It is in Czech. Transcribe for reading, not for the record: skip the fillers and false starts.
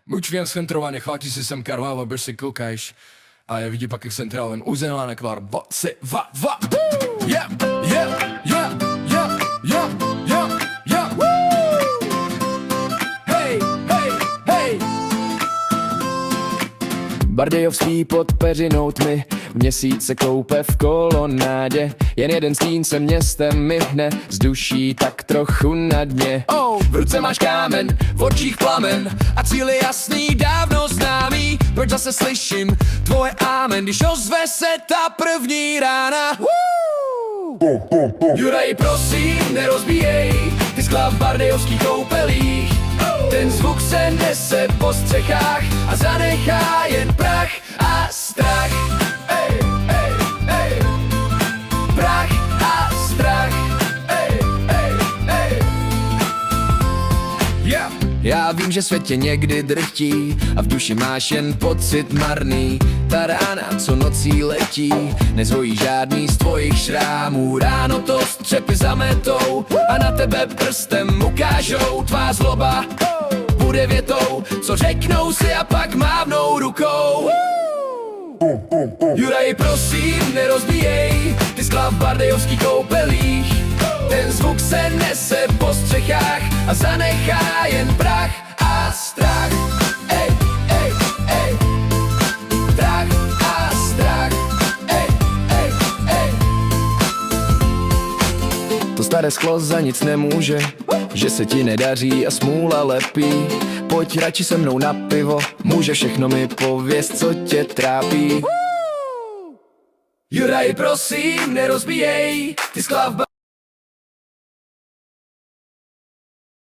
Muč věn centrovaně, chvátí si sem karváva, brž si koukajš. A je vidí pak jak centrálem uzená kvar, va. Yeah. Hey. Bardejovský pod peřinou tmy, měsíc se koupe v kolonádě. Jen jeden stín se městem myhne, z duší tak trochu na dně. V ruce máš kámen, v očích plamen a cíl je jasný, dávno známý. Proč zase slyším tvoje amen, když ozve se ta první rána? Juraj, prosím, nerozbíjej ty skla v bardejovských koupelích. Ten zvuk se nese po střechách a zanechá jen prach a strach. Prach a strach. Já vím, že svět tě někdy drhtí a v duši máš jen pocit marný. Ta rána, co nocí letí, nezhojí žádný z tvojich šrámů. Ráno to střepy zametou a na tebe prstem ukážou. Tvá zloba bude větou, co řeknou si a pak mávnou rukou. Juraj, prosím, nerozbíjej ty skla v bardejovských koupelích. Ten zvuk se nese po střechách a zanechá jen prach a strach. Prach a strach. To staré sklo za nic nemůže, že se ti nedaří a smůla lepí. Pojď radši se mnou na pivo, může všechno mi pověst, co tě trápí. Juraj, prosím, nerozbíjej ty skla v